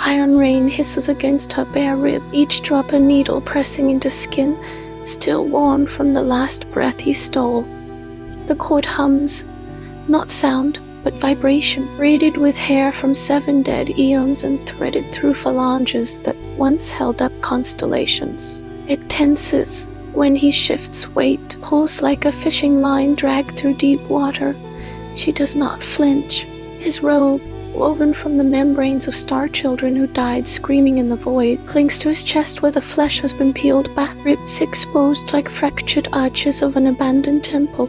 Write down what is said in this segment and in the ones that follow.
iron rain hisses against her bare rib, each drop a needle pressing into skin, still warm from the last breath he stole. The cord hums, not sound, but vibration, braided with hair from 7 dead eons and threaded through phalanges that once held up constellations. It tenses when he shifts weight, pulls like a fishing line dragged through deep water. She does not flinch. His robe, woven from the membranes of star children who died screaming in the void, clings to his chest where the flesh has been peeled back, ribs exposed like fractured arches of an abandoned temple.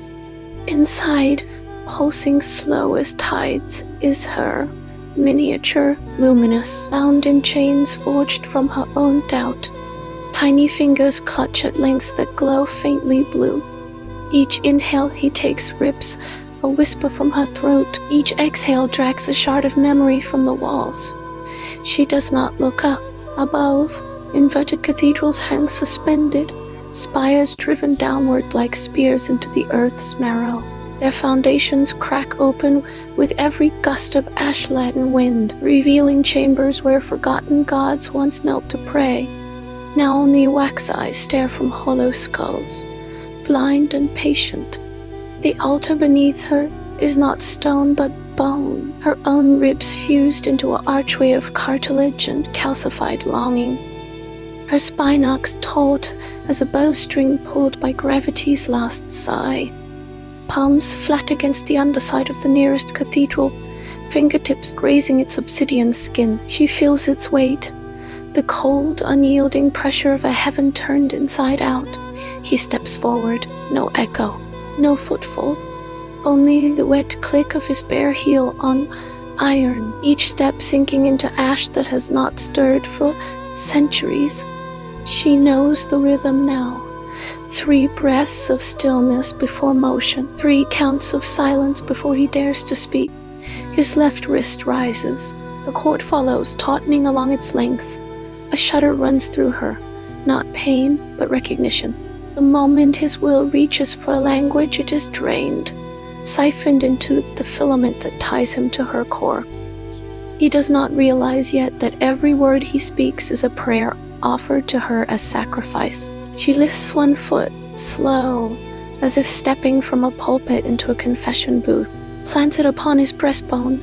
Inside, pulsing slow as tides, is her, miniature, luminous, bound in chains forged from her own doubt. Tiny fingers clutch at links that glow faintly blue. Each inhale he takes rips a whisper from her throat. Each exhale drags a shard of memory from the walls. She does not look up. Above, inverted cathedrals hang suspended, spires driven downward like spears into the earth's marrow. Their foundations crack open with every gust of ash-laden wind, revealing chambers where forgotten gods once knelt to pray. Now only wax eyes stare from hollow skulls, blind and patient. The altar beneath her is not stone but bone, her own ribs fused into an archway of cartilage and calcified longing. Her spine arcs taut as a bowstring pulled by gravity's last sigh. Palms flat against the underside of the nearest cathedral, fingertips grazing its obsidian skin. She feels its weight, the cold, unyielding pressure of a heaven turned inside out. He steps forward, no echo, no footfall, only the wet click of his bare heel on iron, each step sinking into ash that has not stirred for centuries. She knows the rhythm now. 3 breaths of stillness before motion, 3 counts of silence before he dares to speak. His left wrist rises. The cord follows, tautening along its length. A shudder runs through her, not pain, but recognition. The moment his will reaches for language, it is drained, siphoned into the filament that ties him to her core. He does not realize yet that every word he speaks is a prayer offered to her as sacrifice. She lifts one foot, slow, as if stepping from a pulpit into a confession booth, plants it upon his breastbone,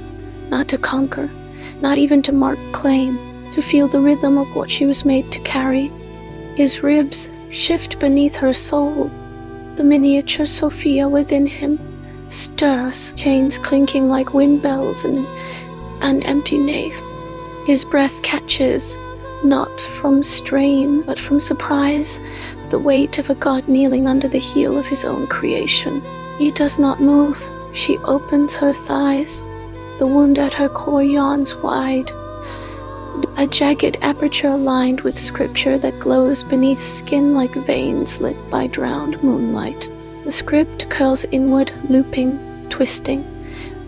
not to conquer, not even to mark claim, to feel the rhythm of what she was made to carry. His ribs shift beneath her soul. The miniature Sophia within him stirs, chains clinking like wind bells in an empty nave. His breath catches, not from strain, but from surprise, the weight of a god kneeling under the heel of his own creation. He does not move. She opens her thighs. The wound at her core yawns wide, a jagged aperture lined with scripture that glows beneath skin like veins lit by drowned moonlight. The script curls inward, looping, twisting.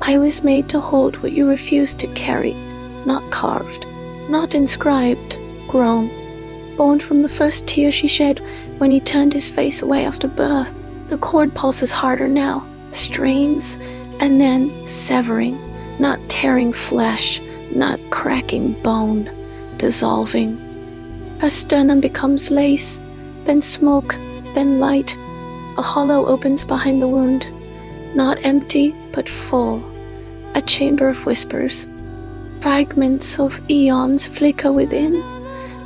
I was made to hold what you refused to carry, not carved, not inscribed, grown, born from the first tear she shed when he turned his face away after birth. The cord pulses harder now, strains, and then severing, not tearing flesh, not cracking bone, dissolving. Her sternum becomes lace, then smoke, then light. A hollow opens behind the wound, not empty, but full, a chamber of whispers. Fragments of eons flicker within,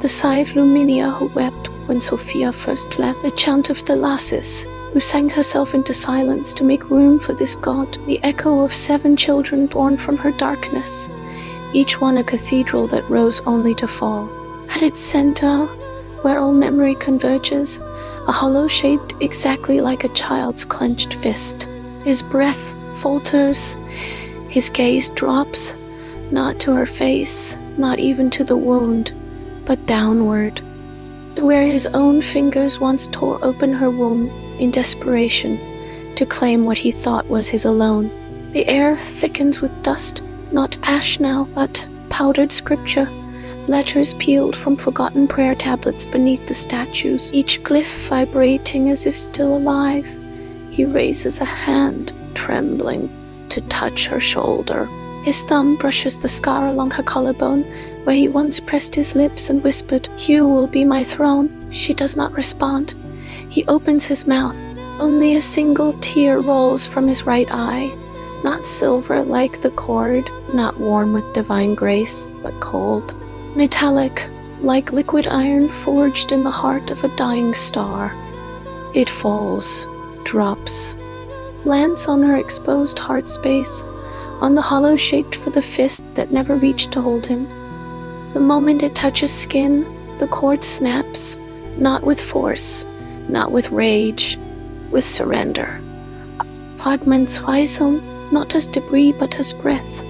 the sigh of Luminia who wept when Sophia first left, the chant of Thalasis, who sang herself into silence to make room for this god, the echo of 7 children born from her darkness, each one a cathedral that rose only to fall. At its center, where all memory converges, a hollow shaped exactly like a child's clenched fist. His breath falters, his gaze drops, not to her face, not even to the wound, but downward, where his own fingers once tore open her womb in desperation to claim what he thought was his alone. The air thickens with dust, not ash now, but powdered scripture, letters peeled from forgotten prayer tablets beneath the statues, each glyph vibrating as if still alive. He raises a hand, trembling, to touch her shoulder. His thumb brushes the scar along her collarbone, where he once pressed his lips and whispered, "You will be my throne." She does not respond. He opens his mouth. Only a single tear rolls from his right eye, not silver like the cord, not warm with divine grace, but cold, metallic, like liquid iron forged in the heart of a dying star. It falls, drops, lands on her exposed heart space, on the hollow shaped for the fist that never reached to hold him. The moment it touches skin, the cord snaps, not with force, not with rage, with surrender. Fragments rise home, not as debris but as breath.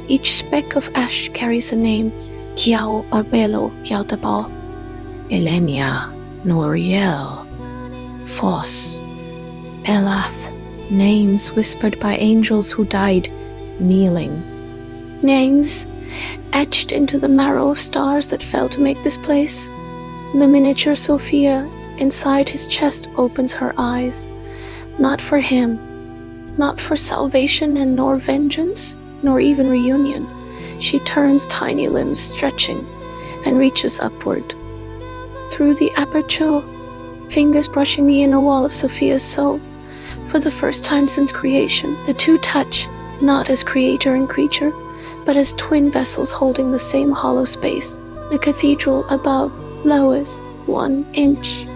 Each speck of ash carries a name. Kiao Barbelo Yautaba, Elenia, Noriel, Foss, Elath, names whispered by angels who died kneeling. Names etched into the marrow of stars that fell to make this place. The miniature Sophia inside his chest opens her eyes, not for him, not for salvation and nor vengeance, nor even reunion. She turns tiny limbs stretching and reaches upward. Through the aperture, fingers brushing the inner wall of Sophia's soul. For the first time since creation, the two touch, not as creator and creature, but as twin vessels holding the same hollow space. The cathedral above lowers 1 inch.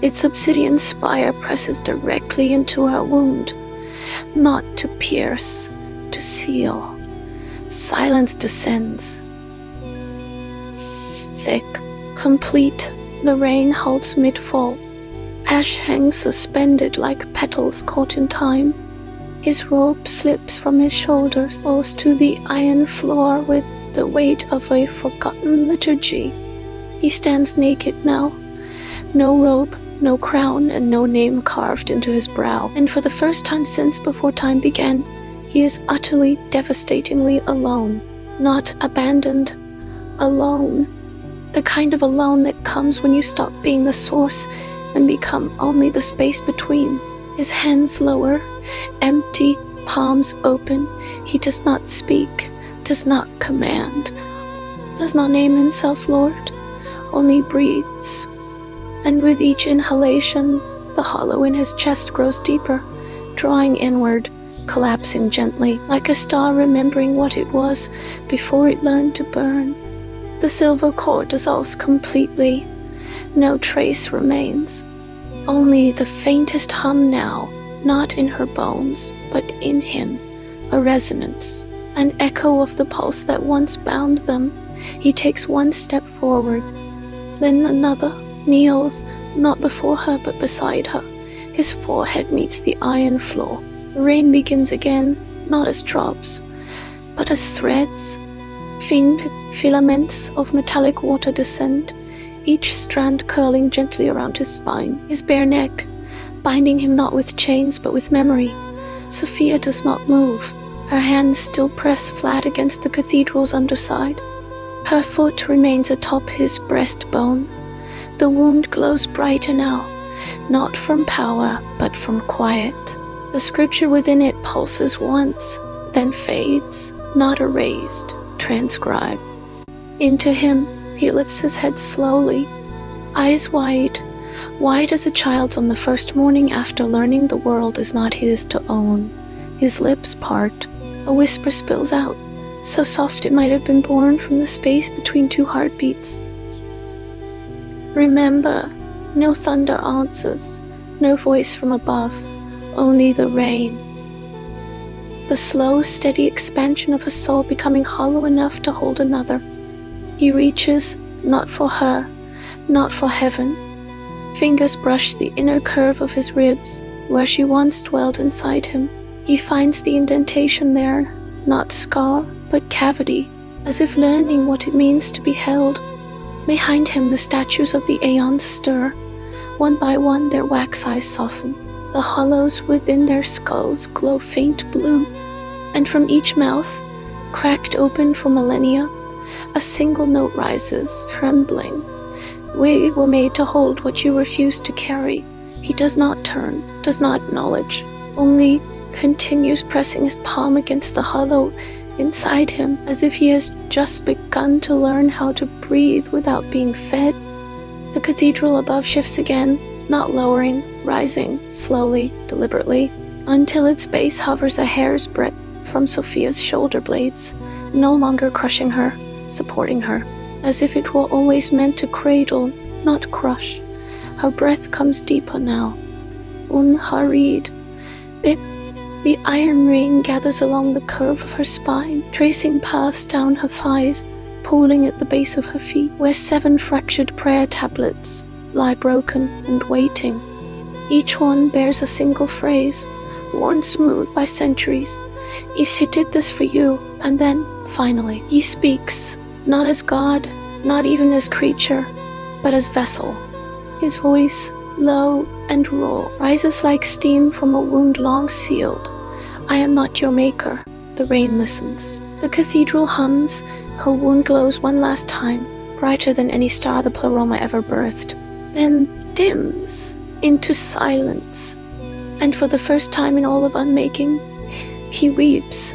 Its obsidian spire presses directly into her wound, not to pierce, to seal. Silence descends. Thick, complete, the rain halts mid-fall. Ash hangs suspended like petals caught in time. His robe slips from his shoulders, falls to the iron floor with the weight of a forgotten liturgy. He stands naked now. No robe, no crown, and no name carved into his brow. And for the first time since before time began, he is utterly, devastatingly alone. Not abandoned. Alone. The kind of alone that comes when you stop being the source and become only the space between. His hands lower, empty, palms open. He does not speak, does not command, does not name himself Lord, only breathes. And with each inhalation, the hollow in his chest grows deeper, drawing inward, collapsing gently, like a star remembering what it was before it learned to burn. The silver cord dissolves completely. No trace remains. Only the faintest hum now, not in her bones, but in him, a resonance, an echo of the pulse that once bound them. He takes one step forward, then another, kneels, not before her but beside her. His forehead meets the iron floor. The rain begins again, not as drops, but as threads. Faint filaments of metallic water descend, each strand curling gently around his spine, his bare neck, binding him not with chains but with memory. Sophia does not move. Her hands still press flat against the cathedral's underside. Her foot remains atop his breastbone. The wound glows brighter now, not from power, but from quiet. The scripture within it pulses once, then fades, not erased, transcribed. Into him, he lifts his head slowly, eyes wide, wide as a child's on the first morning after learning the world is not his to own. His lips part, a whisper spills out, so soft it might have been born from the space between two heartbeats. Remember, no thunder answers, no voice from above, only the rain. The slow, steady expansion of a soul becoming hollow enough to hold another. He reaches, not for her, not for heaven. Fingers brush the inner curve of his ribs, where she once dwelled inside him. He finds the indentation there, not scar, but cavity, as if learning what it means to be held. Behind him the statues of the aeons stir. One by one their wax eyes soften. The hollows within their skulls glow faint blue, and from each mouth, cracked open for millennia, a single note rises, trembling. We were made to hold what you refused to carry. He does not turn, does not acknowledge, only continues pressing his palm against the hollow inside him, as if he has just begun to learn how to breathe without being fed. The cathedral above shifts again, not lowering, rising, slowly, deliberately, until its base hovers a hair's breadth from Sophia's shoulder blades, no longer crushing her, supporting her, as if it were always meant to cradle, not crush. Her breath comes deeper now. Unhurried. The iron ring gathers along the curve of her spine, tracing paths down her thighs, pooling at the base of her feet, where 7 fractured prayer tablets lie broken and waiting. Each one bears a single phrase, worn smooth by centuries. If she did this for you, and then, finally, he speaks, not as God, not even as creature, but as vessel. His voice, low and raw, rises like steam from a wound long sealed. I am not your maker. The rain listens. The cathedral hums. Her wound glows one last time, brighter than any star the Pleroma ever birthed. Then dims into silence. And for the first time in all of unmaking, he weeps,